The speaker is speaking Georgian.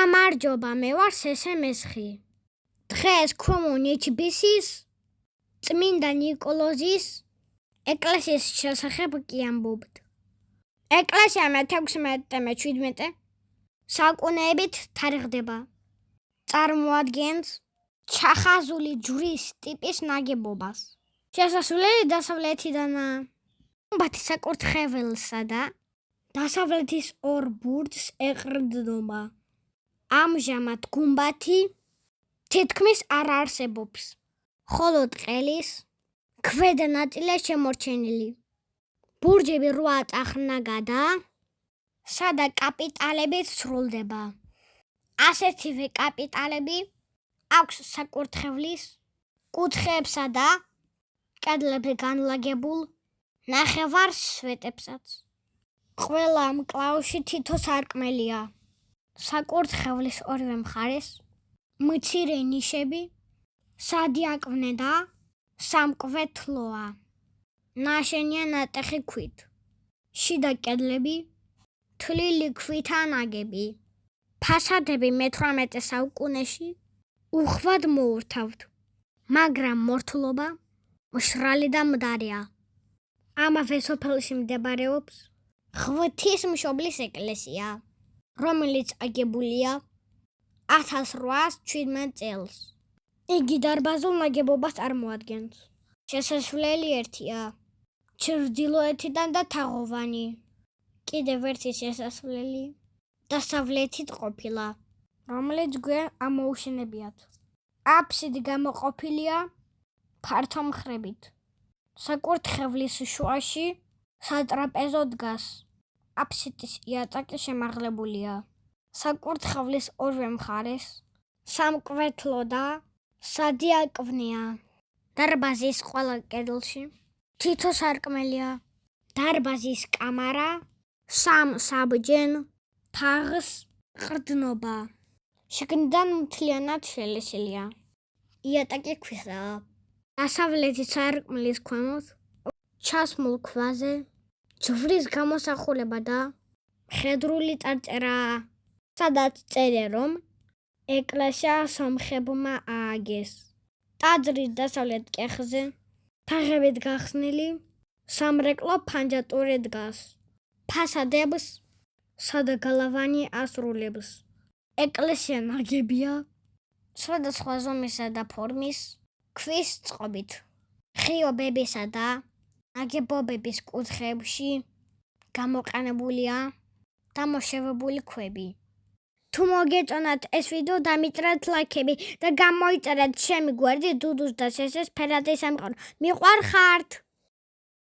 გამარჯობა, მე ვარ სესე მესხი. დღეს ქომუნიჩბისის წმინდა ნიკოლოზის ეკლესიის შესახებ კი ამბობთ. ეკლესია მე-16-17 საუკუნეებით თარიღდება. წარმოადგენს ჩახაზული ჯვრის ტიპის ნაგებობას. შესასვლელი დასავლეთიდანაა. გუმბათი საკურთხეველსა და დასავლეთის ორ ბურჯს ეყრდნობა. ამჟამად გუმბათი თითქმის არ არსებობს, ხოლო ყელის ქვედა ნაწილია შემორჩენილი. ბურჯები 8 წახნაგადაა, სადა კაპიტელებით სრულდება. ასეთივე კაპიტელები აქვს საკურთხევლის კუთხეებსა და კედლებზე განლაგებულ ნახევარსვეტებსაც. ყველა მკლავში თითო სარკმელია. საკურთხევლის ორივე მხარეს მცირე ნიშები, სადიაკვნე და სამკვეთლოა. ნაშენია ნატეხი ქვით. შიდა კედლები თლილი ქვითაა ნაგები. ფასადები მე-18 საუკუნეში უხვად მოურთავთ, მაგრამ მორთულობა მშრალი და მდარეა. ამავე სოფელში მდებარეობს ღვთისმშობლის ეკლესია, რომელიც აგებულია 1817 წელს. იგი დარბაზულ ნაგებობას წარმოადგენს. შესასვლელი ერთია, ჩრდილოეთიდან და თაღოვანი. კიდევ ერთი შესასვლელი დასავლეთით ყოფილა, რომელიც გვიან ამოუშენებიათ. აფსიდი გამოყოფილია ფართო მხრებით. საკურთხევლის შუაში სატრაპეზო დგას. აფსიდის იატაკი შემაღლებულია. საკურთხევლის ორივე მხარეს სამკვეთლო და სადიაკვნეა. დარბაზის ყველა კედელში თითო სარკმელია. დარბაზის კამარა სამსაბჯენ თაღს ყრდნობა. შიგნიდან მთლიანად შელესილია. იატაკი ქვისაა. დასავლეთის სარკმლის ქვემოთ ჩასმულ ქვაზე ჯვრის გამოსახულება და მხედრული წარწერაა, სადაც წერია, რომ ეკლესია სომხებმა ააგეს. ტაძრის დასავლეთ კეხზე თაღებით გახსნილი სამრეკლო ფანჯატური დგას. ფასადებს სადაგალავანი ასრულებს. ეკლესია ნაგებია სხვადასხვა ზომისა და ფორმის ქვის წყობით. ღიობებისა და ნაგებობების კუთხეებში გამოყენებულია დამუშავებული ქვები. თუ მოგეწონათ ეს ვიდეო, დამიწერეთ ლაიქები და გამოიწერეთ ჩემი გვერდი დუდუს და სესეს ფერადი სამყარო. მიყვარხართ!